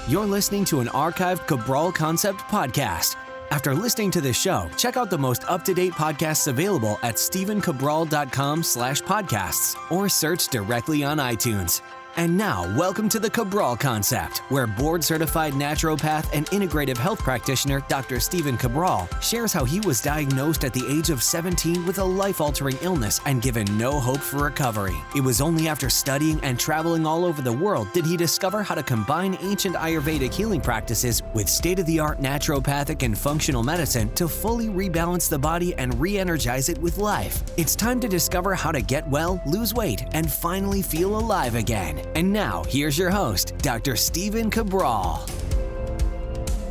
You're listening to an archived Cabral Concept podcast. After listening to this show, check out the most up-to-date podcasts available at stephencabral.com/podcasts or search directly on iTunes. And now, welcome to the Cabral Concept, where board-certified naturopath and integrative health practitioner Dr. Stephen Cabral shares how he was diagnosed at the age of 17 with a life-altering illness and given no hope for recovery. It was only after studying and traveling all over the world did he discover how to combine ancient Ayurvedic healing practices with state-of-the-art naturopathic and functional medicine to fully rebalance the body and re-energize it with life. It's time to discover how to get well, lose weight, and finally feel alive again. And now, here's your host, Dr. Stephen Cabral.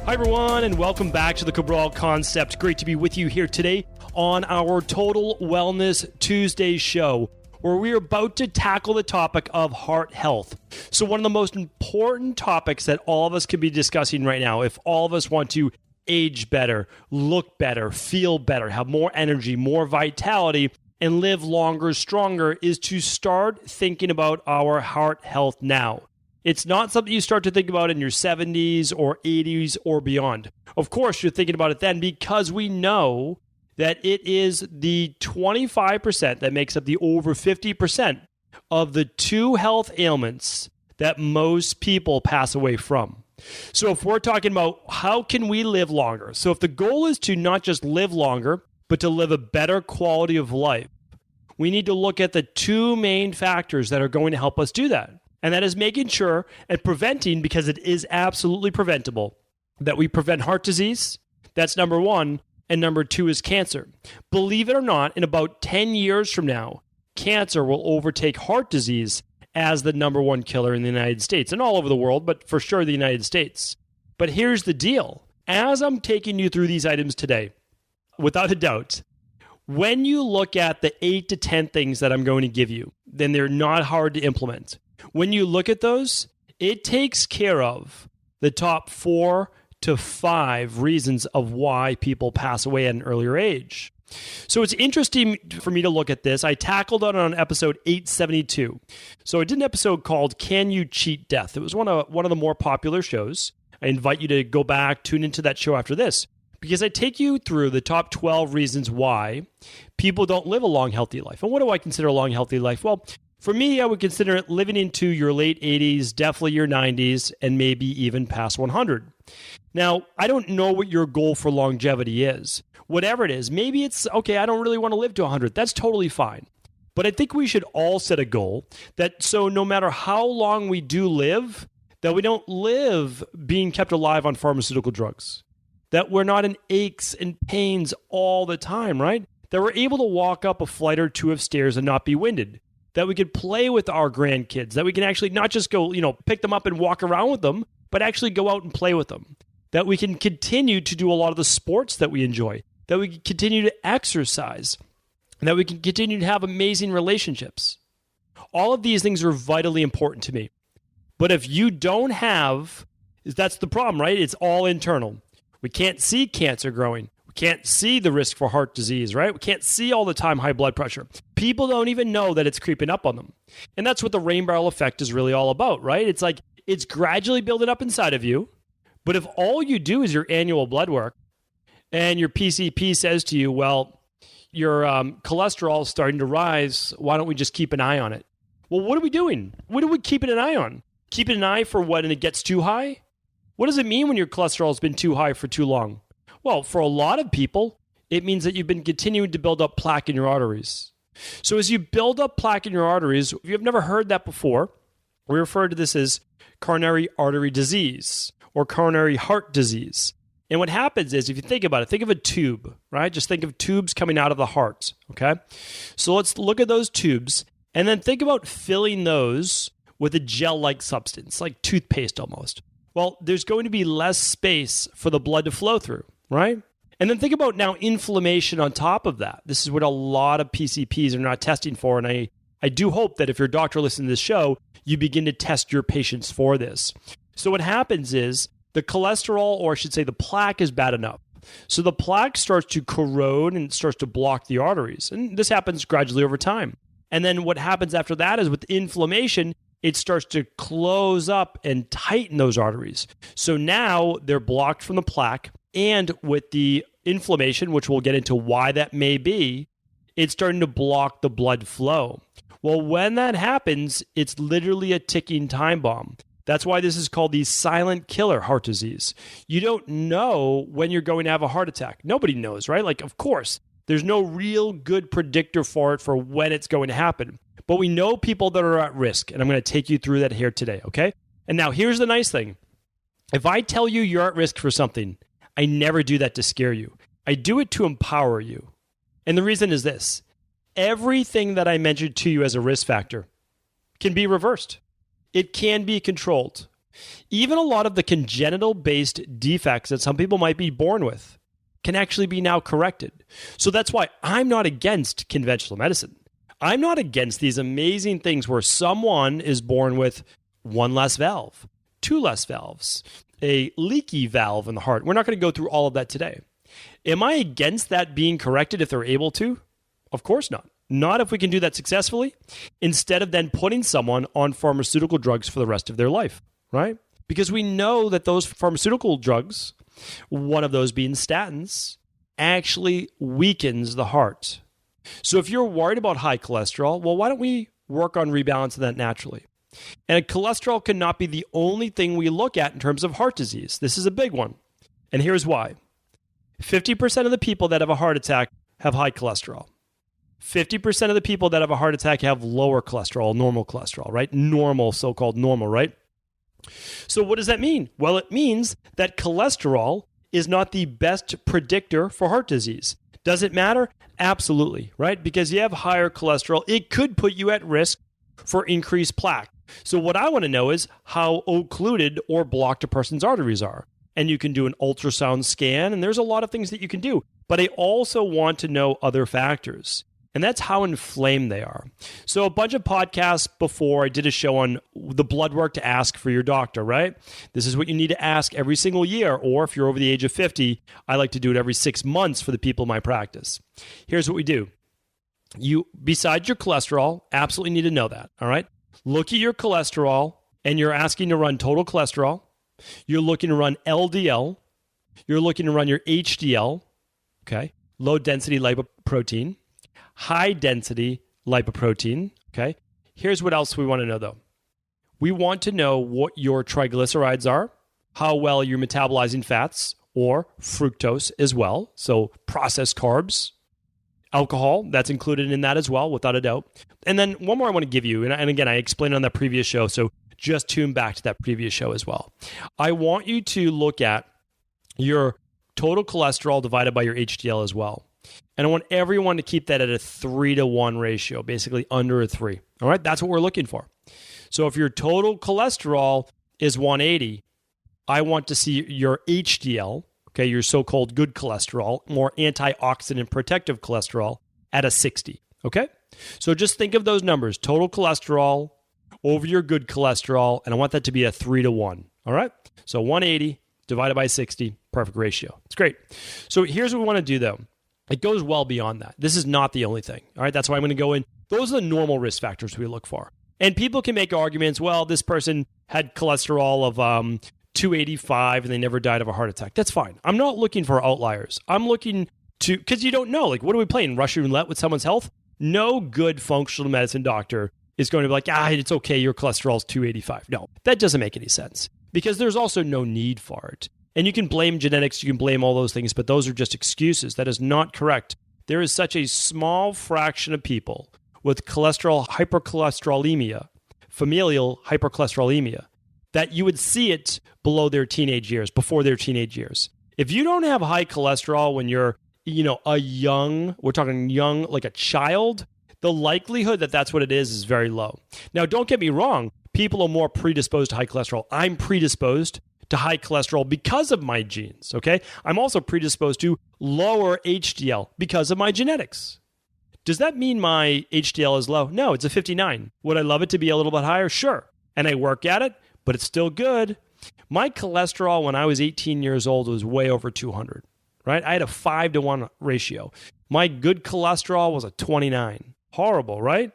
Hi, everyone, and welcome back to the Cabral Concept. Great to be with you here today on our Total Wellness Tuesday show, where we are about to tackle the topic of heart health. So one of the most important topics that all of us can be discussing right now, if all of us want to age better, look better, feel better, have more energy, more vitality, and live longer, stronger, is to start thinking about our heart health now. It's not something you start to think about in your 70s or 80s or beyond. Of course, you're thinking about it then because we know that it is the 25% that makes up the over 50% of the two health ailments that most people pass away from. So if we're talking about how can we live longer, so if the goal is to not just live longer, but to live a better quality of life, we need to look at the two main factors that are going to help us do that. And that is making sure and preventing, because it is absolutely preventable, that we prevent heart disease. That's number one. And number two is cancer. Believe it or not, in about 10 years from now, cancer will overtake heart disease as the number one killer in the United States and all over the world, but for sure the United States. But here's the deal. As I'm taking you through these items today, without a doubt, when you look at the 8 to 10 things that I'm going to give you, then they're not hard to implement. When you look at those, it takes care of the top 4 to 5 reasons of why people pass away at an earlier age. So it's interesting for me to look at this. I tackled it on episode 872. So I did an episode called Can You Cheat Death? It was one of the more popular shows. I invite you to go back, tune into that show after this, because I take you through the top 12 reasons why people don't live a long, healthy life. And what do I consider a long, healthy life? Well, for me, I would consider it living into your late 80s, definitely your 90s, and maybe even past 100. Now, I don't know what your goal for longevity is. Whatever it is, maybe it's, okay, I don't really want to live to 100. That's totally fine. But I think we should all set a goal that so no matter how long we do live, that we don't live being kept alive on pharmaceutical drugs. That we're not in aches and pains all the time, right? That we're able to walk up a flight or two of stairs and not be winded. That we could play with our grandkids. That we can actually not just go, pick them up and walk around with them, but actually go out and play with them. That we can continue to do a lot of the sports that we enjoy. That we can continue to exercise. That we can continue to have amazing relationships. All of these things are vitally important to me. But if you don't have, that's the problem, right? It's all internal. We can't see cancer growing. We can't see the risk for heart disease, right? We can't see all the time high blood pressure. People don't even know that it's creeping up on them. And that's what the rain barrel effect is really all about, right? It's like it's gradually building up inside of you. But if all you do is your annual blood work and your PCP says to you, well, your cholesterol is starting to rise, why don't we just keep an eye on it? Well, what are we doing? What are we keeping an eye on? Keeping an eye for what, and it gets too high? What does it mean when your cholesterol has been too high for too long? Well, for a lot of people, it means that you've been continuing to build up plaque in your arteries. So as you build up plaque in your arteries, if you've never heard that before, we refer to this as coronary artery disease or coronary heart disease. And what happens is, if you think about it, think of a tube, right? Just think of tubes coming out of the heart, okay? So let's look at those tubes and then think about filling those with a gel-like substance, like toothpaste almost. Well, there's going to be less space for the blood to flow through, right? And then think about now inflammation on top of that. This is what a lot of PCPs are not testing for. And I do hope that if you're a doctor listening to this show, you begin to test your patients for this. So what happens is the cholesterol, or I should say the plaque, is bad enough. So the plaque starts to corrode and it starts to block the arteries. And this happens gradually over time. And then what happens after that is with inflammation, it starts to close up and tighten those arteries. So now they're blocked from the plaque, and with the inflammation, which we'll get into why that may be, it's starting to block the blood flow. Well, when that happens, it's literally a ticking time bomb. That's why this is called the silent killer heart disease. You don't know when you're going to have a heart attack. Nobody knows, right? Like, of course, there's no real good predictor for it for when it's going to happen. But we know people that are at risk, and I'm going to take you through that here today, okay? And now here's the nice thing. If I tell you you're at risk for something, I never do that to scare you. I do it to empower you. And the reason is this. Everything that I mentioned to you as a risk factor can be reversed. It can be controlled. Even a lot of the congenital-based defects that some people might be born with can actually be now corrected. So that's why I'm not against conventional medicine. I'm not against these amazing things where someone is born with one less valve, two less valves, a leaky valve in the heart. We're not going to go through all of that today. Am I against that being corrected if they're able to? Of course not. Not if we can do that successfully, instead of then putting someone on pharmaceutical drugs for the rest of their life, right? Because we know that those pharmaceutical drugs, one of those being statins, actually weakens the heart. So if you're worried about high cholesterol, well, why don't we work on rebalancing that naturally? And cholesterol cannot be the only thing we look at in terms of heart disease. This is a big one. And here's why. 50% of the people that have a heart attack have high cholesterol. 50% of the people that have a heart attack have lower cholesterol, normal cholesterol, right? Normal, so-called normal, right? So what does that mean? Well, it means that cholesterol is not the best predictor for heart disease. Does it matter? Absolutely, right? Because you have higher cholesterol, it could put you at risk for increased plaque. So what I want to know is how occluded or blocked a person's arteries are. And you can do an ultrasound scan, and there's a lot of things that you can do. But I also want to know other factors. And that's how inflamed they are. So a bunch of podcasts before, I did a show on the blood work to ask for your doctor, right? This is what you need to ask every single year. Or if you're over the age of 50, I like to do it every 6 months for the people in my practice. Here's what we do. You, besides your cholesterol, absolutely need to know that, all right? Look at your cholesterol, and you're asking to run total cholesterol. You're looking to run LDL. You're looking to run your HDL, okay? Low density lipoprotein. High density lipoprotein, okay? Here's what else we want to know though. We want to know what your triglycerides are, how well you're metabolizing fats or fructose as well, so processed carbs, alcohol, that's included in that as well, without a doubt. And then one more I want to give you, and again, I explained on that previous show, so just tune back to that previous show as well. I want you to look at your total cholesterol divided by your HDL as well. And I want everyone to keep that at a 3-to-1 ratio, basically under a 3. All right, that's what we're looking for. So if your total cholesterol is 180, I want to see your HDL, okay, your so-called good cholesterol, more antioxidant protective cholesterol, at a 60, okay? So just think of those numbers, total cholesterol over your good cholesterol, and I want that to be a 3-to-1, all right? So 180 divided by 60, perfect ratio. It's great. So here's what we want to do, though. It goes well beyond that. This is not the only thing. All right, that's why I'm going to go in. Those are the normal risk factors we look for. And people can make arguments, well, this person had cholesterol of 285 and they never died of a heart attack. That's fine. I'm not looking for outliers. I'm looking to, because you don't know, like, what are we playing? Russian roulette with someone's health? No good functional medicine doctor is going to be like, it's okay, your cholesterol is 285. No, that doesn't make any sense because there's also no need for it. And you can blame genetics, you can blame all those things, but those are just excuses. That is not correct. There is such a small fraction of people with cholesterol hypercholesterolemia, familial hypercholesterolemia, that you would see it below their teenage years, before their teenage years. If you don't have high cholesterol when you're, we're talking young, like a child, the likelihood that that's what it is very low. Now, don't get me wrong. People are more predisposed to high cholesterol. I'm predisposed to high cholesterol because of my genes, okay? I'm also predisposed to lower HDL because of my genetics. Does that mean my HDL is low? No, it's a 59. Would I love it to be a little bit higher? Sure. And I work at it, but it's still good. My cholesterol when I was 18 years old was way over 200, right? I had a 5-to-1 ratio. My good cholesterol was a 29. Horrible, right?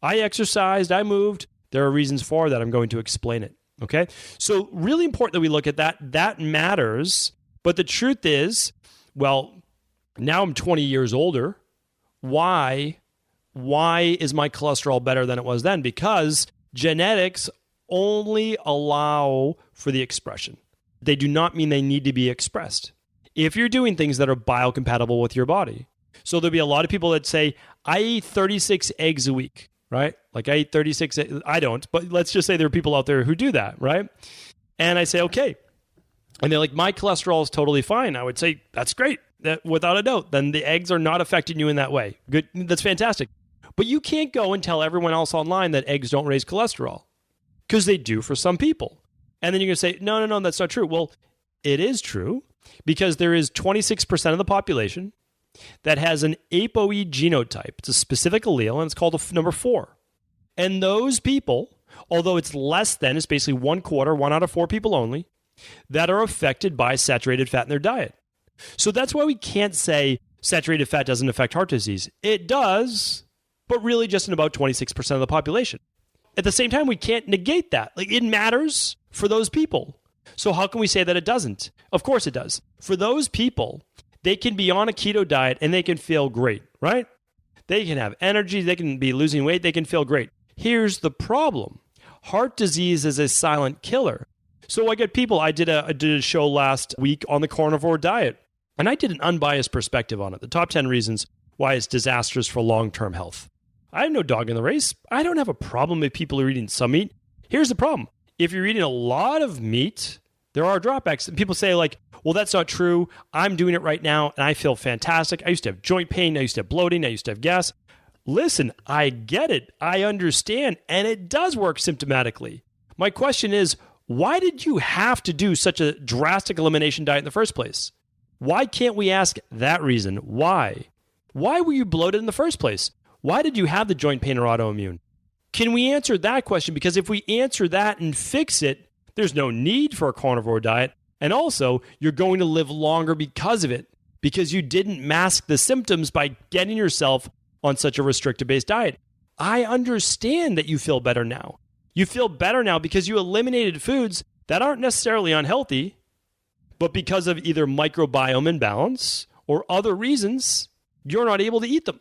I exercised, I moved, There are reasons for that. I'm going to explain it. Okay? So really important that we look at that. That matters. But the truth is, well, now I'm 20 years older. Why is my cholesterol better than it was then? Because genetics only allow for the expression. They do not mean they need to be expressed. If you're doing things that are biocompatible with your body. So there'll be a lot of people that say, I eat 36 eggs a week, right? Like I eat 36, I don't, but let's just say there are people out there who do that, right? And I say, okay. And they're like, my cholesterol is totally fine. I would say, that's great. That, without a doubt, then the eggs are not affecting you in that way. Good. That's fantastic. But you can't go and tell everyone else online that eggs don't raise cholesterol because they do for some people. And then you're going to say, no, that's not true. Well, it is true because there is 26% of the population that has an ApoE genotype. It's a specific allele, and it's called number 4. And those people, although it's less than, it's basically 1 out of 4 people only, that are affected by saturated fat in their diet. So that's why we can't say saturated fat doesn't affect heart disease. It does, but really just in about 26% of the population. At the same time, we can't negate that. Like, it matters for those people. So how can we say that it doesn't? Of course it does. For those people, they can be on a keto diet and they can feel great, right? They can have energy, they can be losing weight, they can feel great. Here's the problem. Heart disease is a silent killer. So I get people, I did a show last week on the carnivore diet, and I did an unbiased perspective on it. The top 10 reasons why it's disastrous for long-term health. I have no dog in the race. I don't have a problem if people are eating some meat. Here's the problem. If you're eating a lot of meat, there are drawbacks. And people say like, well, that's not true. I'm doing it right now, and I feel fantastic. I used to have joint pain. I used to have bloating. I used to have gas. Listen, I get it. I understand, and it does work symptomatically. My question is, why did you have to do such a drastic elimination diet in the first place? Why can't we ask that reason? Why? Why were you bloated in the first place? Why did you have the joint pain or autoimmune? Can we answer that question? Because if we answer that and fix it, there's no need for a carnivore diet. And also, you're going to live longer because of it, because you didn't mask the symptoms by getting yourself on such a restrictive-based diet. I understand that you feel better now. You feel better now because you eliminated foods that aren't necessarily unhealthy, but because of either microbiome imbalance or other reasons, you're not able to eat them.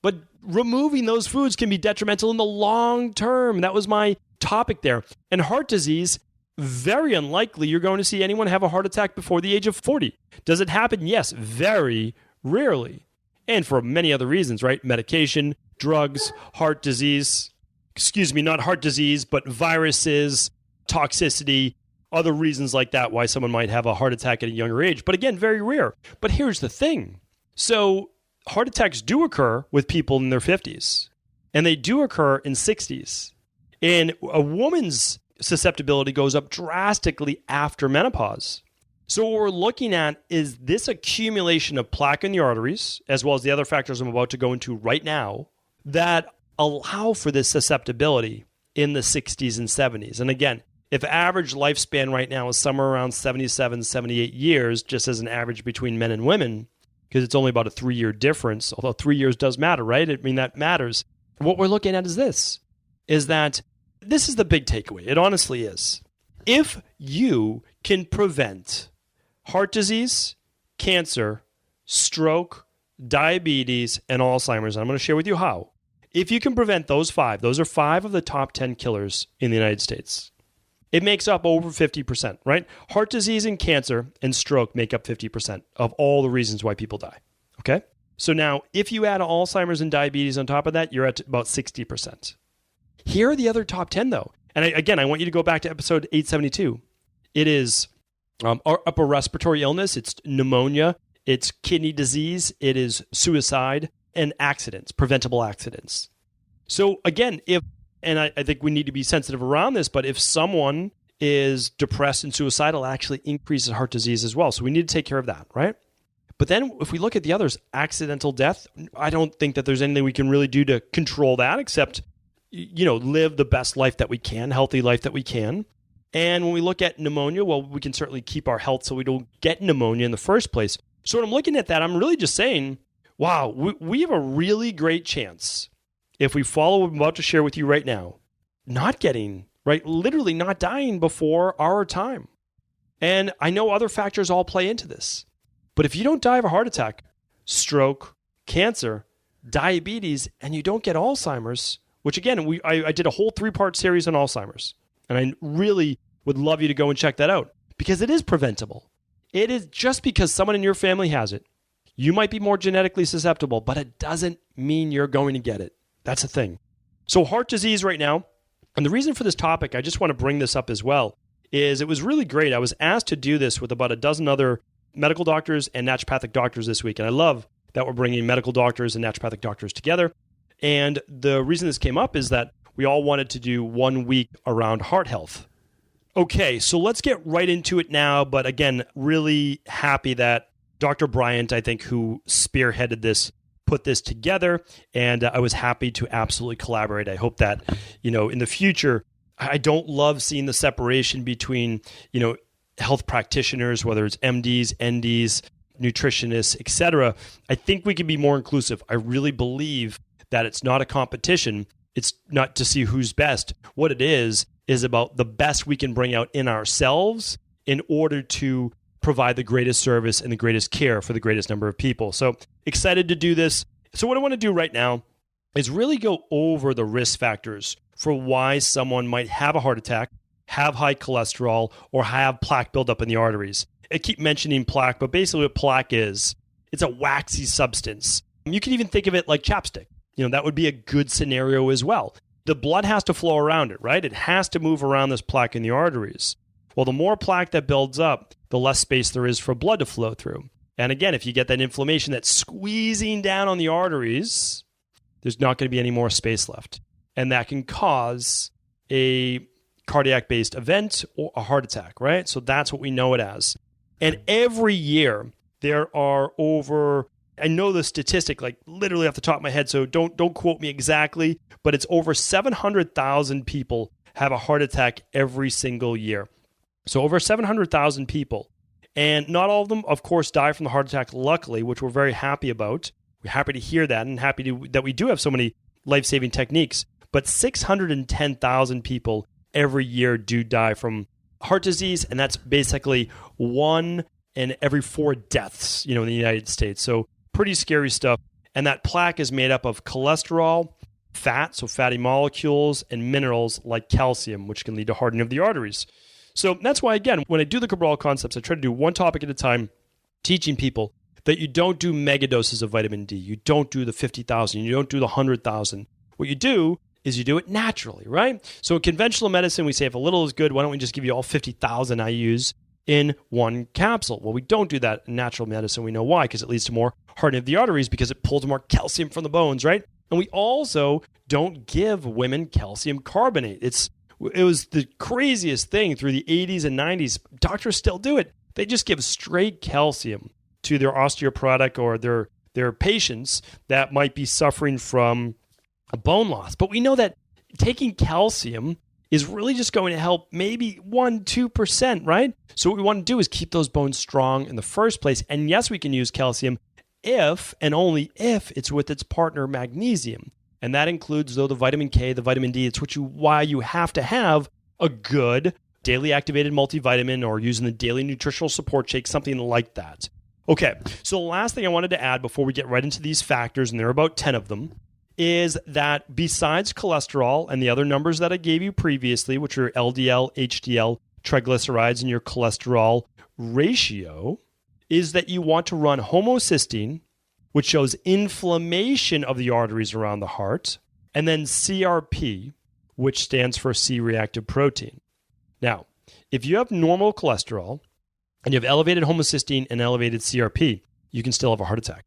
But removing those foods can be detrimental in the long term. That was my topic there. And heart disease, very unlikely you're going to see anyone have a heart attack before the age of 40. Does it happen? Yes, very rarely. And for many other reasons, right? Medication, drugs, heart disease, not heart disease, but viruses, toxicity, other reasons like that why someone might have a heart attack at a younger age. But again, very rare. But here's the thing. So heart attacks do occur with people in their 50s, and they do occur in 60s. And a woman's susceptibility goes up drastically after menopause. So what we're looking at is this accumulation of plaque in the arteries, as well as the other factors I'm about to go into right now, that allow for this susceptibility in the 60s and 70s. And again, if average lifespan right now is somewhere around 77, 78 years, just as an average between men and women, because it's only about a 3-year difference, although 3 years does matter, right? I mean, that matters. What we're looking at is that this is the big takeaway. It honestly is. If you can prevent heart disease, cancer, stroke, diabetes, and Alzheimer's, and I'm going to share with you how. If you can prevent those 5, those are 5 of the top 10 killers in the United States. It makes up over 50%, right? Heart disease and cancer and stroke make up 50% of all the reasons why people die, okay? So now, if you add Alzheimer's and diabetes on top of that, you're at about 60%. Here are the other top 10, though. And I want you to go back to episode 872. It is upper respiratory illness, it's pneumonia, it's kidney disease, it is suicide, and accidents, preventable accidents. So again, I think we need to be sensitive around this, but if someone is depressed and suicidal, it actually increases heart disease as well. So we need to take care of that, right? But then if we look at the others, accidental death, I don't think that there's anything we can really do to control that except, live the best life that we can, healthy life that we can. And when we look at pneumonia, well, we can certainly keep our health so we don't get pneumonia in the first place. So when I'm looking at that, I'm really just saying, wow, we have a really great chance, if we follow what I'm about to share with you right now, not getting, right? Literally not dying before our time. And I know other factors all play into this. But if you don't die of a heart attack, stroke, cancer, diabetes, and you don't get Alzheimer's, which again, I did a whole 3-part series on Alzheimer's. And I really would love you to go and check that out because it is preventable. It is just because someone in your family has it. You might be more genetically susceptible, but it doesn't mean you're going to get it. That's the thing. So heart disease right now, and the reason for this topic, I just want to bring this up as well, is it was really great. I was asked to do this with about a dozen other medical doctors and naturopathic doctors this week. And I love that we're bringing medical doctors and naturopathic doctors together. And the reason this came up is that we all wanted to do 1 week around heart health. Okay, so let's get right into it now. But again, really happy that Dr. Bryant, I think, who spearheaded this, put this together. And I was happy to absolutely collaborate. I hope that, in the future, I don't love seeing the separation between, health practitioners, whether it's MDs, NDs, nutritionists, etc. I think we can be more inclusive. I really believe that it's not a competition. It's not to see who's best. What it is about the best we can bring out in ourselves in order to provide the greatest service and the greatest care for the greatest number of people. So excited to do this. So what I want to do right now is really go over the risk factors for why someone might have a heart attack, have high cholesterol, or have plaque buildup in the arteries. I keep mentioning plaque, but basically what plaque is, it's a waxy substance. You can even think of it like chapstick. That would be a good scenario as well. The blood has to flow around it, right? It has to move around this plaque in the arteries. Well, the more plaque that builds up, the less space there is for blood to flow through. And again, if you get that inflammation that's squeezing down on the arteries, there's not going to be any more space left. And that can cause a cardiac-based event or a heart attack, right? So that's what we know it as. And every year, there are over, I know the statistic, like literally off the top of my head, so don't quote me exactly, but it's over 700,000 people have a heart attack every single year. So over 700,000 people. And not all of them, of course, die from the heart attack, luckily, which we're very happy about. We're happy to hear that and happy that we do have so many life-saving techniques. But 610,000 people every year do die from heart disease, and that's basically 1 in every 4 deaths, in the United States. So pretty scary stuff. And that plaque is made up of cholesterol, fat, so fatty molecules, and minerals like calcium, which can lead to hardening of the arteries. So that's why, again, when I do the Cabral concepts, I try to do one topic at a time, teaching people that you don't do mega doses of vitamin D. You don't do the 50,000. You don't do the 100,000. What you do is you do it naturally, right? So in conventional medicine, we say if a little is good, why don't we just give you all 50,000 IUs in one capsule? Well, we don't do that in natural medicine. We know why, because it leads to more hardening of the arteries because it pulls more calcium from the bones, right? And we also don't give women calcium carbonate. It was the craziest thing through the 80s and 90s. Doctors still do it. They just give straight calcium to their osteoporotic or their patients that might be suffering from a bone loss. But we know that taking calcium is really just going to help maybe 1-2%, right? So what we want to do is keep those bones strong in the first place. And yes, we can use calcium if and only if it's with its partner magnesium. And that includes, though, the vitamin K, the vitamin D. It's why you have to have a good daily activated multivitamin or using the daily nutritional support shake, something like that. Okay, so the last thing I wanted to add before we get right into these factors, and there are about 10 of them, is that besides cholesterol and the other numbers that I gave you previously, which are LDL, HDL, triglycerides, and your cholesterol ratio, is that you want to run homocysteine, which shows inflammation of the arteries around the heart, and then CRP, which stands for C-reactive protein. Now, if you have normal cholesterol and you have elevated homocysteine and elevated CRP, you can still have a heart attack.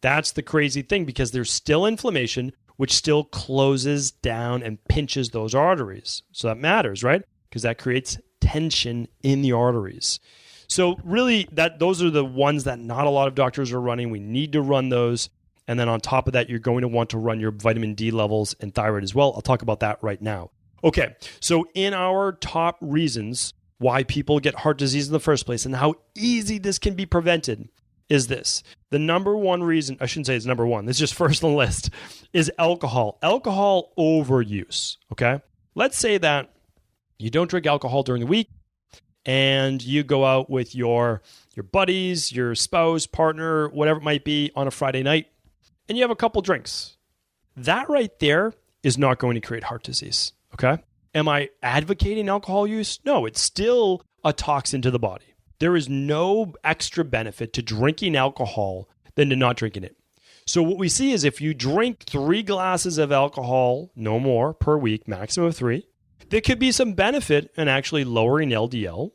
That's the crazy thing because there's still inflammation, which still closes down and pinches those arteries. So that matters, right? Because that creates tension in the arteries. So really, those are the ones that not a lot of doctors are running. We need to run those. And then on top of that, you're going to want to run your vitamin D levels and thyroid as well. I'll talk about that right now. Okay, so in our top reasons why people get heart disease in the first place and how easy this can be prevented is this. The number one reason, I shouldn't say it's number one, it's just first on the list, is alcohol. Alcohol overuse, okay? let's say that you don't drink alcohol during the week and you go out with your buddies, your spouse, partner, whatever it might be on a Friday night, and you have a couple drinks. That right there is not going to create heart disease, okay? Am I advocating alcohol use? No, it's still a toxin to the body. There is no extra benefit to drinking alcohol than to not drinking it. So what we see is if you drink 3 glasses of alcohol, no more, per week, maximum of 3, there could be some benefit in actually lowering LDL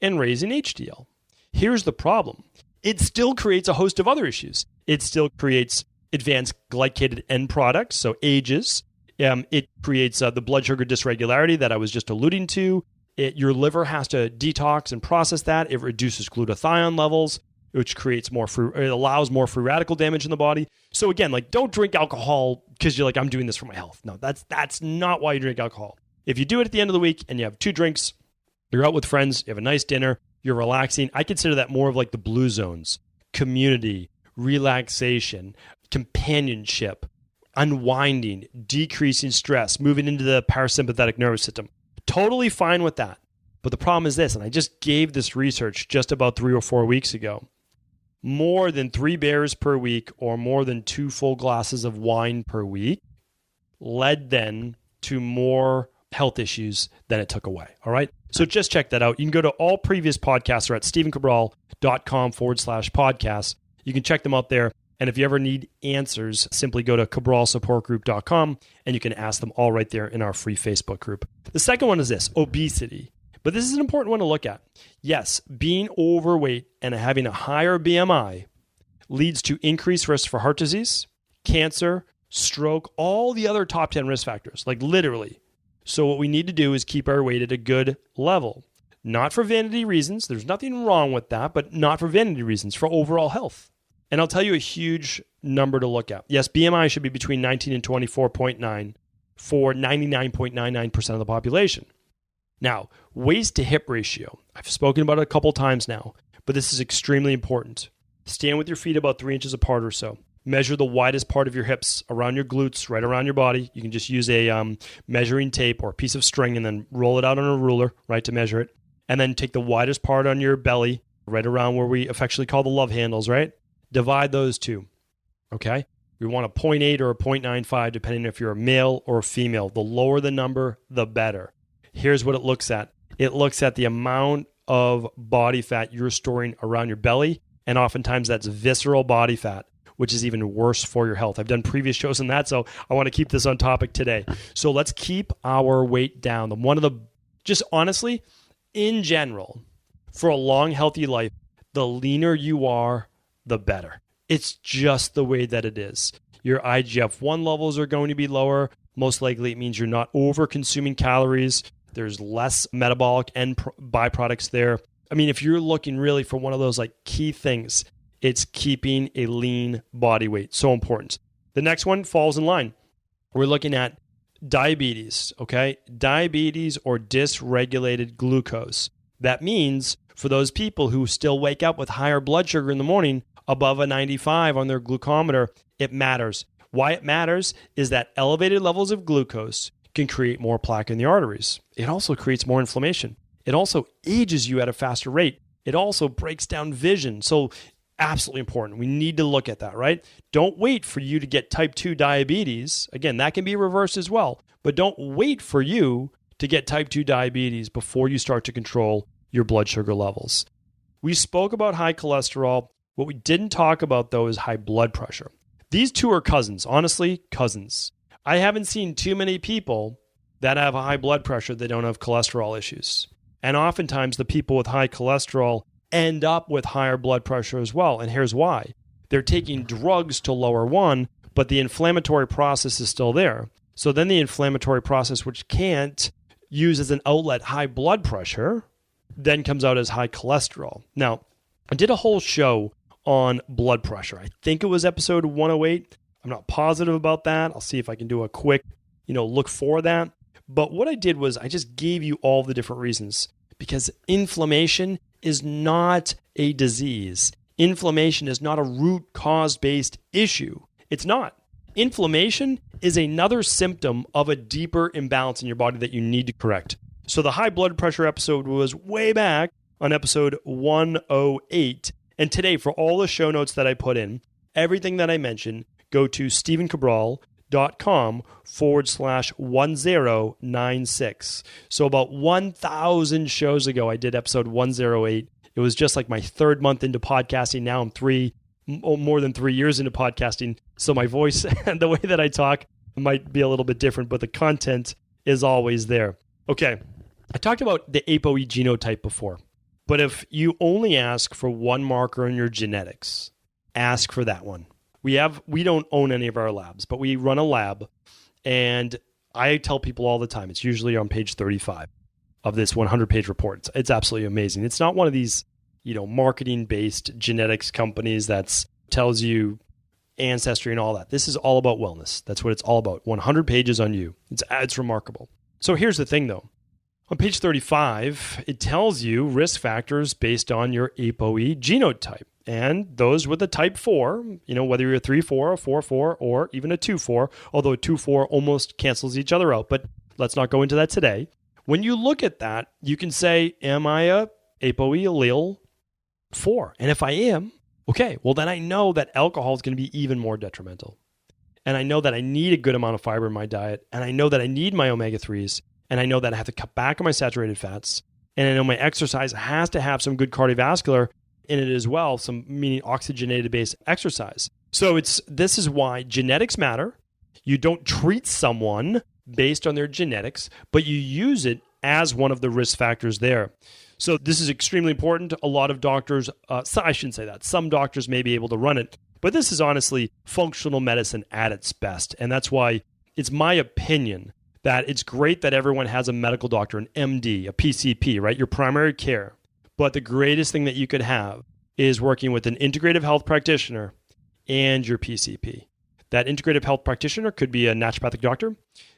and raising HDL. Here's the problem. It still creates a host of other issues. It still creates advanced glycated end products, so AGEs. It creates the blood sugar dysregularity that I was just alluding to. Your liver has to detox and process that. It reduces glutathione levels, which creates it allows more free radical damage in the body. So again, don't drink alcohol because you're like, I'm doing this for my health. No, that's not why you drink alcohol. If you do it at the end of the week and you have 2 drinks, you're out with friends, you have a nice dinner, you're relaxing. I consider that more of like the blue zones: community, relaxation, companionship, unwinding, decreasing stress, moving into the parasympathetic nervous system. Totally fine with that. But the problem is this, and I just gave this research just about 3 or 4 weeks ago. More than 3 beers per week or more than 2 full glasses of wine per week led then to more health issues than it took away. All right. So just check that out. You can go to all previous podcasts are at stephencabral.com/podcasts. You can check them out there. And if you ever need answers, simply go to cabralsupportgroup.com and you can ask them all right there in our free Facebook group. The second one is this: obesity. But this is an important one to look at. Yes, being overweight and having a higher BMI leads to increased risk for heart disease, cancer, stroke, all the other top 10 risk factors, literally. So what we need to do is keep our weight at a good level. Not for vanity reasons. There's nothing wrong with that, but not for vanity reasons, for overall health. And I'll tell you a huge number to look at. Yes, BMI should be between 19 and 24.9 for 99.99% of the population. Now, waist to hip ratio. I've spoken about it a couple times now, but this is extremely important. Stand with your feet about 3 inches apart or so. Measure the widest part of your hips around your glutes, right around your body. You can just use a measuring tape or a piece of string and then roll it out on a ruler, right, to measure it. And then take the widest part on your belly, right around where we affectionately call the love handles, right? Divide those two, okay? We want a 0.8 or a 0.95, depending if you're a male or a female. The lower the number, the better. Here's what it looks at. It looks at the amount of body fat you're storing around your belly, and oftentimes that's visceral body fat, which is even worse for your health. I've done previous shows on that, so I want to keep this on topic today. So let's keep our weight down. Just honestly, in general, for a long, healthy life, the leaner you are, the better. It's just the way that it is. Your IGF-1 levels are going to be lower. Most likely it means you're not over-consuming calories. There's less metabolic end byproducts there. I mean, if you're looking really for one of those key things, it's keeping a lean body weight. So important. The next one falls in line. We're looking at diabetes, okay? Diabetes or dysregulated glucose. That means for those people who still wake up with higher blood sugar in the morning, above a 95 on their glucometer, it matters. Why it matters is that elevated levels of glucose can create more plaque in the arteries. It also creates more inflammation. It also ages you at a faster rate. It also breaks down vision. So absolutely important. We need to look at that, right? Don't wait for you to get type 2 diabetes. Again, that can be reversed as well. But don't wait for you to get type 2 diabetes before you start to control your blood sugar levels. We spoke about high cholesterol. What we didn't talk about, though, is high blood pressure. These two are cousins, honestly, cousins. I haven't seen too many people that have high blood pressure that don't have cholesterol issues. And oftentimes the people with high cholesterol end up with higher blood pressure as well. And here's why. They're taking drugs to lower one, but the inflammatory process is still there. So then the inflammatory process, which can't use as an outlet high blood pressure, then comes out as high cholesterol. Now, I did a whole show on blood pressure. I think it was episode 108. I'm not positive about that. I'll see if I can do a quick, look for that. But what I did was I just gave you all the different reasons, because inflammation is not a disease. Inflammation is not a root cause-based issue. It's not. Inflammation is another symptom of a deeper imbalance in your body that you need to correct. So the high blood pressure episode was way back on episode 108. And today, for all the show notes that I put in, everything that I mentioned, go to stevencabral.com/1096. So about 1,000 shows ago, I did episode 108. It was just like my third month into podcasting. Now I'm more than 3 years into podcasting. So my voice and the way that I talk might be a little bit different, but the content is always there. Okay, I talked about the ApoE genotype before, but if you only ask for one marker in your genetics, ask for that one. We don't own any of our labs, but we run a lab, and I tell people all the time, it's usually on page 35 of this 100-page report. It's absolutely amazing. It's not one of these, marketing-based genetics companies that tells you ancestry and all that. This is all about wellness. That's what it's all about. 100 pages on you. It's remarkable. So here's the thing, though. On page 35, it tells you risk factors based on your ApoE genotype. And those with a type 4, whether you're a 3-4, a 4-4, or even a 2-4, although a 2-4 almost cancels each other out, but let's not go into that today. When you look at that, you can say, am I a ApoE allele 4? And if I am, okay, well then I know that alcohol is going to be even more detrimental. And I know that I need a good amount of fiber in my diet, and I know that I need my omega-3s, and I know that I have to cut back on my saturated fats, and I know my exercise has to have some good cardiovascular in it as well, some meaning oxygenated based exercise. So this is why genetics matter. You don't treat someone based on their genetics, but you use it as one of the risk factors there. So this is extremely important. A lot of doctors, I shouldn't say that. Some doctors may be able to run it, but this is honestly functional medicine at its best. And that's why it's my opinion that it's great that everyone has a medical doctor, an MD, a PCP, right? Your primary care. But the greatest thing that you could have is working with an integrative health practitioner and your PCP. That integrative health practitioner could be a naturopathic doctor.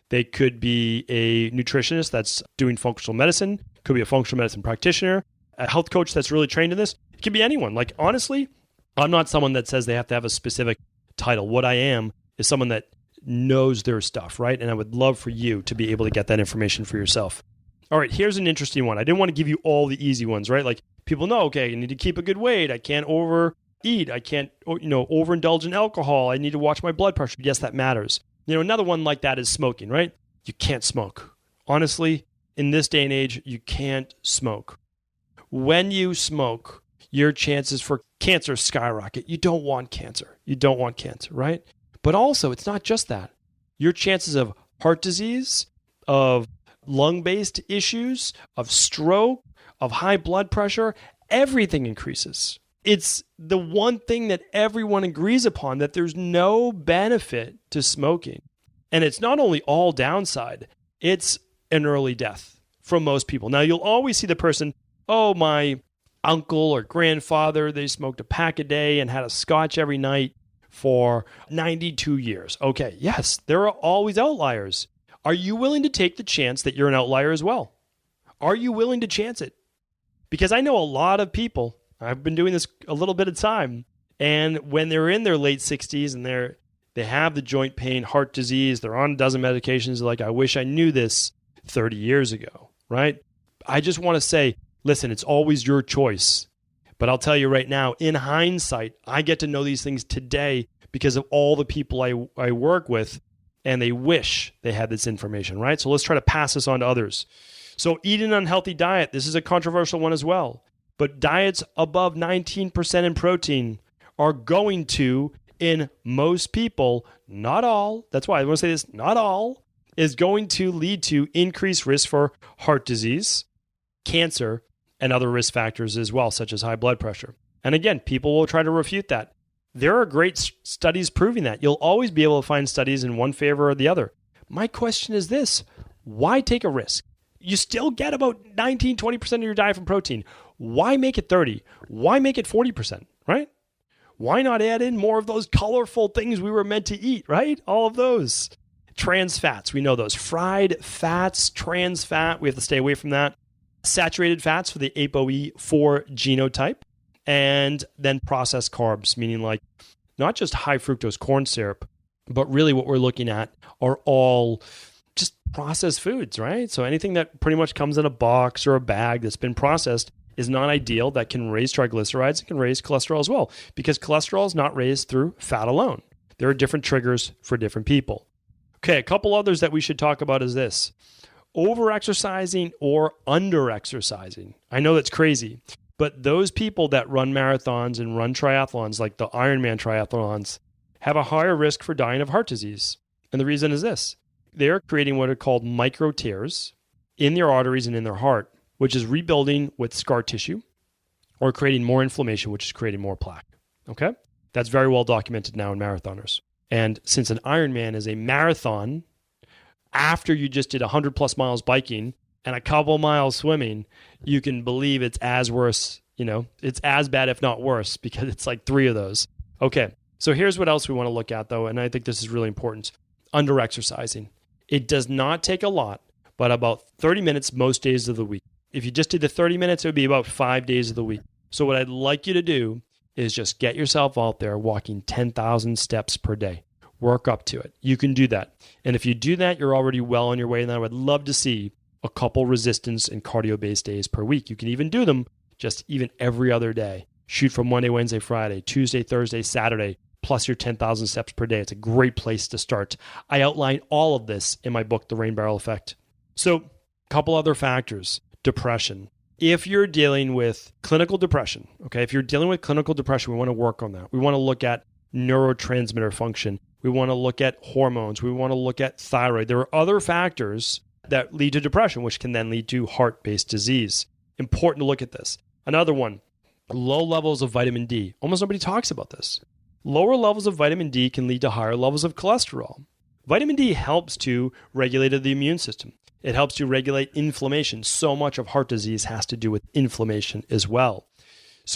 They could be a nutritionist that's doing functional medicine, could be a functional medicine practitioner, a health coach that's really trained in this. It could be anyone. Like, honestly, I'm not someone that says they have to have a specific title. What I am is someone that knows their stuff, right? And I would love for you to be able to get that information for yourself. All right, here's an interesting one. I didn't want to give you all the easy ones, right? Like, people know, okay, I need to keep a good weight. I can't overeat. I can't, overindulge in alcohol. I need to watch my blood pressure. Yes, that matters. Another one like that is smoking, right? You can't smoke. Honestly, in this day and age, you can't smoke. When you smoke, your chances for cancer skyrocket. You don't want cancer. Right? But also, it's not just that. Your chances of heart disease, of lung-based issues, of stroke, of high blood pressure, everything increases. It's the one thing that everyone agrees upon, that there's no benefit to smoking. And it's not only all downside, it's an early death for most people. Now, you'll always see the person, oh, my uncle or grandfather, they smoked a pack a day and had a scotch every night for 92 years. Okay, yes, there are always outliers. Are you willing to take the chance that you're an outlier as well? Are you willing to chance it? Because I know a lot of people, I've been doing this a little bit of time, and when they're in their late 60s and they have the joint pain, heart disease, they're on a dozen medications, they're like, I wish I knew this 30 years ago, right? I just want to say, listen, it's always your choice. But I'll tell you right now, in hindsight, I get to know these things today because of all the people I work with, and they wish they had this information, right? So let's try to pass this on to others. So eat an unhealthy diet. This is a controversial one as well. But diets above 19% in protein are going to, in most people, not all, that's why I want to say this, not all, is going to lead to increased risk for heart disease, cancer, and other risk factors as well, such as high blood pressure. And again, people will try to refute that. There are great studies proving that. You'll always be able to find studies in one favor or the other. My question is this: why take a risk? You still get about 19, 20% of your diet from protein. Why make it 30? Why make it 40%, right? Why not add in more of those colorful things we were meant to eat, right? All of those. Trans fats, we know those. Fried fats, trans fat, we have to stay away from that. Saturated fats for the ApoE4 genotype. And then processed carbs, meaning like not just high fructose corn syrup, But really what we're looking at are all just processed foods, right? So anything that pretty much comes in a box or a bag that's been processed is not ideal. That can raise triglycerides and can raise cholesterol as well, because cholesterol is not raised through fat alone. There are different triggers for different people. Okay, a couple others that we should talk about is this: over-exercising or under-exercising. I know that's crazy, but those people that run marathons and run triathlons, like the Ironman triathlons, have a higher risk for dying of heart disease. And the reason is this: they're creating what are called micro tears in their arteries and in their heart, which is rebuilding with scar tissue, or creating more inflammation, which is creating more plaque. Okay? That's very well documented now in marathoners. And since an Ironman is a marathon, after you just did 100 plus miles biking and a couple miles swimming, you can believe it's as worse, it's as bad, if not worse, because it's like 3 of those. Okay. So here's what else we want to look at, though, and I think this is really important. Under-exercising. It does not take a lot, but about 30 minutes most days of the week. If you just did the 30 minutes, it would be about 5 days of the week. So what I'd like you to do is just get yourself out there walking 10,000 steps per day. Work up to it. You can do that. And if you do that, you're already well on your way. And I would love to see a couple resistance and cardio-based days per week. You can even do them just even every other day. Shoot for Monday, Wednesday, Friday, Tuesday, Thursday, Saturday, plus your 10,000 steps per day. It's a great place to start. I outline all of this in my book, The Rain Barrel Effect. So a couple other factors. Depression. If you're dealing with clinical depression, okay, if you're dealing with clinical depression, we want to work on that. We want to look at neurotransmitter function. We want to look at hormones. We want to look at thyroid. There are other factors that lead to depression, which can then lead to heart-based disease. Important to look at this. Another one, low levels of vitamin D. Almost nobody talks about this. Lower levels of vitamin D can lead to higher levels of cholesterol. Vitamin D helps to regulate the immune system. It helps to regulate inflammation. So much of heart disease has to do with inflammation as well.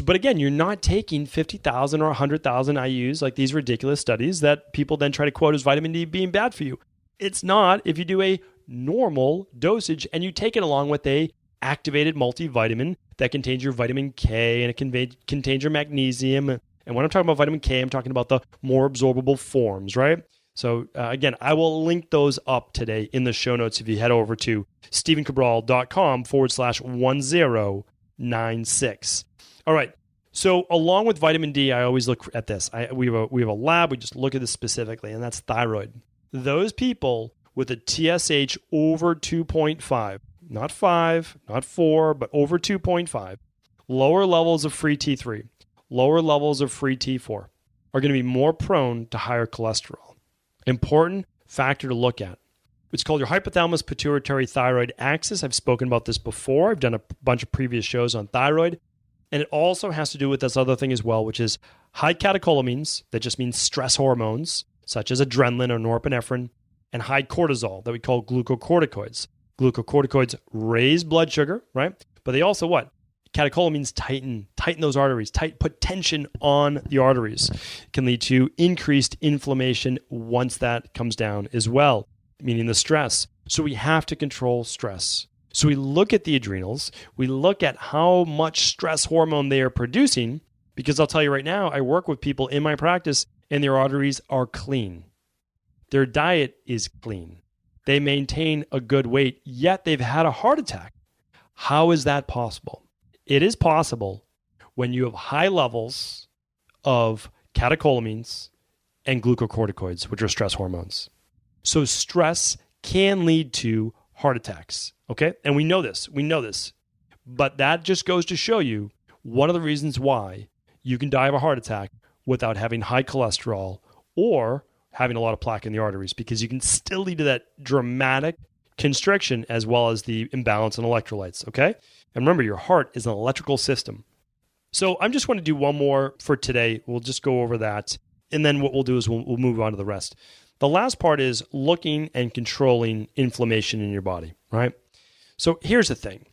But again, you're not taking 50,000 or 100,000 IUs like these ridiculous studies that people then try to quote as vitamin D being bad for you. It's not if you do a normal dosage and you take it along with a activated multivitamin that contains your vitamin K and it contains your magnesium. And when I'm talking about vitamin K, I'm talking about the more absorbable forms, right? So again, I will link those up today in the show notes if you head over to stephencabral.com/1096. All right. So along with vitamin D, I always look at this. We have a lab. We just look at this specifically, and that's thyroid. Those people with a TSH over 2.5, not 5, not 4, but over 2.5, lower levels of free T3, lower levels of free T4 are going to be more prone to higher cholesterol. Important factor to look at. It's called your hypothalamus pituitary thyroid axis. I've spoken about this before. I've done a bunch of previous shows on thyroid. And it also has to do with this other thing as well, which is high catecholamines, that just means stress hormones, such as adrenaline or norepinephrine, and high cortisol, that we call glucocorticoids. Glucocorticoids raise blood sugar, right? But they also what? Catecholamines tighten those arteries, put tension on the arteries. It can lead to increased inflammation once that comes down as well, meaning the stress. So we have to control stress. So we look at the adrenals, we look at how much stress hormone they are producing, because I'll tell you right now, I work with people in my practice and their arteries are clean. Their diet is clean. They maintain a good weight, yet they've had a heart attack. How is that possible? It is possible when you have high levels of catecholamines and glucocorticoids, which are stress hormones. So stress can lead to heart attacks, okay? And we know this. But that just goes to show you one of the reasons why you can die of a heart attack without having high cholesterol or having a lot of plaque in the arteries, because you can still lead to that dramatic constriction as well as the imbalance in electrolytes, okay? And remember, your heart is an electrical system. So I just want to do one more for today. We'll just go over that. And then what we'll do is we'll move on to the rest. The last part is looking and controlling inflammation in your body, right? So here's the thing.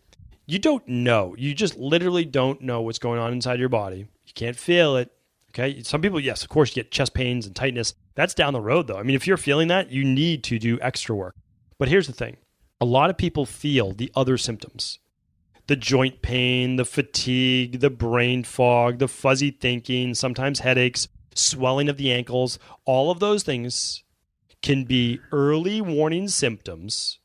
You don't know. You just literally don't know what's going on inside your body. You can't feel it, okay? Some people, yes, of course, you get chest pains and tightness. That's down the road, though. I mean, if you're feeling that, you need to do extra work. But here's the thing. A lot of people feel the other symptoms. The joint pain, the fatigue, the brain fog, the fuzzy thinking, sometimes headaches, swelling of the ankles, all of those things can be early warning symptoms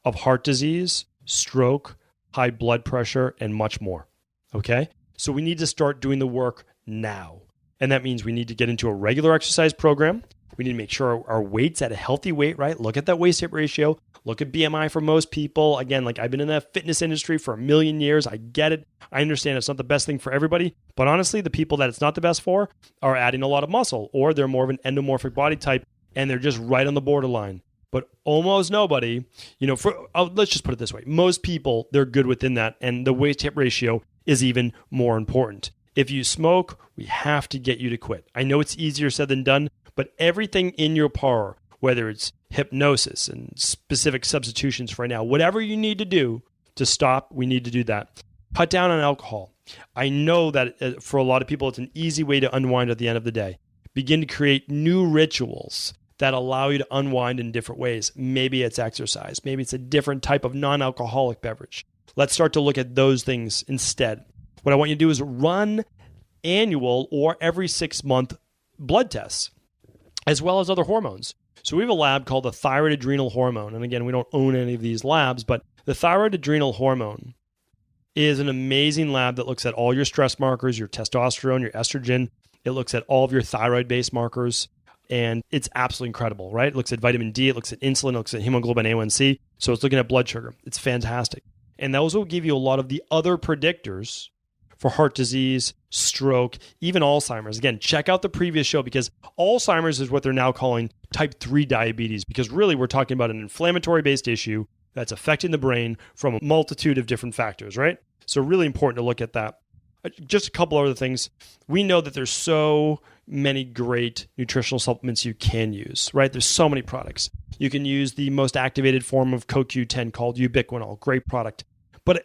of heart disease, stroke, high blood pressure, and much more. Okay? So we need to start doing the work now. And that means we need to get into a regular exercise program. We need to make sure our weight's at a healthy weight, right? Look at that waist-hip ratio. Look at BMI for most people. Again, like I've been in the fitness industry for a million years. I get it. I understand it's not the best thing for everybody. But honestly, the people that it's not the best for are adding a lot of muscle, or they're more of an endomorphic body type and they're just right on the borderline. But almost nobody, let's just put it this way. Most people, they're good within that. And the waist-hip ratio is even more important. If you smoke, we have to get you to quit. I know it's easier said than done, but everything in your power, whether it's hypnosis and specific substitutions for right now, whatever you need to do to stop, we need to do that. Cut down on alcohol. I know that for a lot of people, it's an easy way to unwind at the end of the day. Begin to create new rituals that allow you to unwind in different ways. Maybe it's exercise. Maybe it's a different type of non-alcoholic beverage. Let's start to look at those things instead. What I want you to do is run annual or every 6-month blood tests, as well as other hormones. So we have a lab called the thyroid adrenal hormone. And again, we don't own any of these labs, but the thyroid adrenal hormone is an amazing lab that looks at all your stress markers, your testosterone, your estrogen. It looks at all of your thyroid-based markers, and it's absolutely incredible, right? It looks at vitamin D, it looks at insulin, it looks at hemoglobin A1C. So it's looking at blood sugar. It's fantastic. And those will give you a lot of the other predictors for heart disease, stroke, even Alzheimer's. Again, check out the previous show because Alzheimer's is what they're now calling type 3 diabetes because really we're talking about an inflammatory-based issue that's affecting the brain from a multitude of different factors, right? So really important to look at that. Just a couple other things. We know that there's so many great nutritional supplements you can use, right? There's so many products. You can use the most activated form of CoQ10 called ubiquinol. Great product. But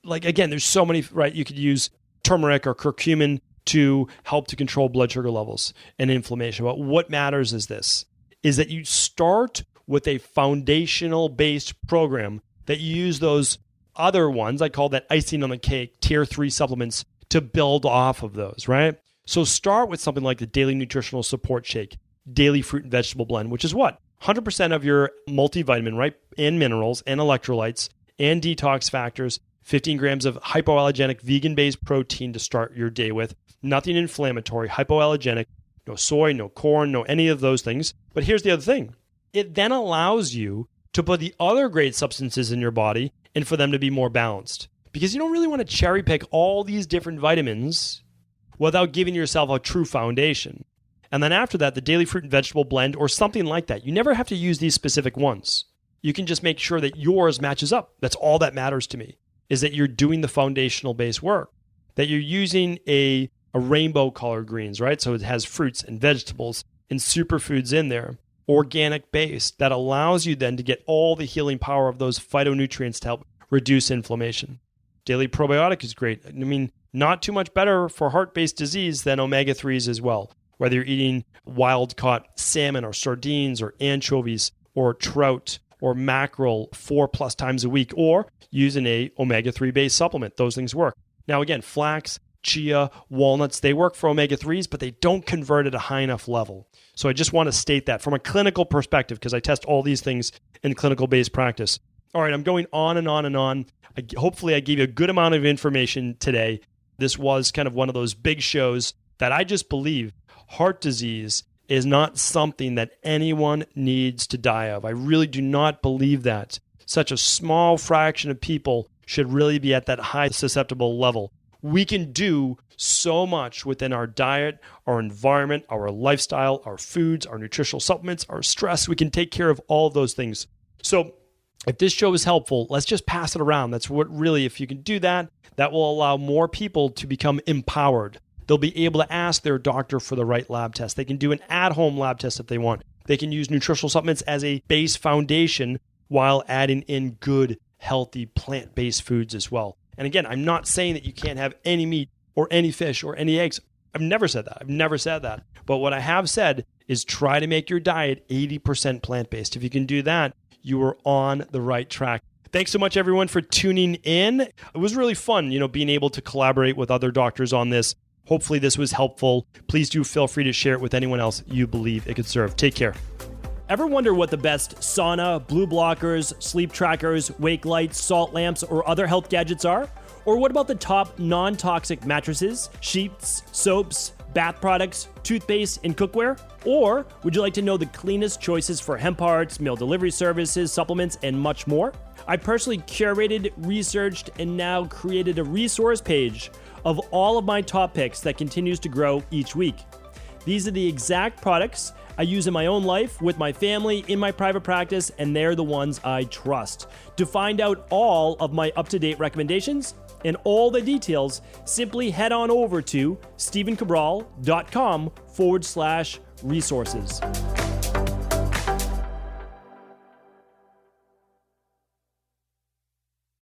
again, there's so many, right? You could use turmeric or curcumin to help to control blood sugar levels and inflammation. But what matters is that you start with a foundational-based program that you use those other ones, I call that icing on the cake, tier 3 supplements, to build off of those, right? So start with something like the Daily Nutritional Support Shake, Daily Fruit and Vegetable Blend, which is what? 100% of your multivitamin, right? And minerals and electrolytes and detox factors, 15 grams of hypoallergenic vegan-based protein to start your day with. Nothing inflammatory, hypoallergenic, no soy, no corn, no any of those things. But here's the other thing. It then allows you to put the other great substances in your body and for them to be more balanced. Because you don't really want to cherry pick all these different vitamins without giving yourself a true foundation. And then after that, the Daily Fruit and Vegetable Blend or something like that. You never have to use these specific ones. You can just make sure that yours matches up. That's all that matters to me, is that you're doing the foundational base work, that you're using a rainbow color greens, right? So it has fruits and vegetables and superfoods in there, organic base that allows you then to get all the healing power of those phytonutrients to help reduce inflammation. Daily probiotic is great. I mean, not too much better for heart-based disease than omega-3s as well. Whether you're eating wild-caught salmon or sardines or anchovies or trout or mackerel 4+ times a week, or using a omega-3 based supplement. Those things work. Now again, flax, chia, walnuts, they work for omega-3s, but they don't convert at a high enough level. So I just want to state that from a clinical perspective, because I test all these things in clinical-based practice. All right, I'm going on and on and on. Hopefully I gave you a good amount of information today. This was kind of one of those big shows that I just believe heart disease is not something that anyone needs to die of. I really do not believe that. Such a small fraction of people should really be at that high susceptible level. We can do so much within our diet, our environment, our lifestyle, our foods, our nutritional supplements, our stress. We can take care of all of those things. So if this show is helpful, let's just pass it around. That's what really, if you can do that, that will allow more people to become empowered. They'll be able to ask their doctor for the right lab test. They can do an at-home lab test if they want. They can use nutritional supplements as a base foundation while adding in good, healthy, plant-based foods as well. And again, I'm not saying that you can't have any meat or any fish or any eggs. I've never said that. But what I have said is try to make your diet 80% plant-based. If you can do that, you are on the right track. Thanks so much, everyone, for tuning in. It was really fun, being able to collaborate with other doctors on this. Hopefully this was helpful. Please do feel free to share it with anyone else you believe it could serve. Take care. Ever wonder what the best sauna, blue blockers, sleep trackers, wake lights, salt lamps, or other health gadgets are? Or what about the top non-toxic mattresses, sheets, soaps, bath products, toothpaste, and cookware? Or would you like to know the cleanest choices for hemp parts, meal delivery services, supplements, and much more? I personally curated, researched, and now created a resource page of all of my top picks that continues to grow each week. These are the exact products I use in my own life, with my family, in my private practice, and they're the ones I trust. To find out all of my up-to-date recommendations and all the details, simply head on over to stephencabral.com/resources.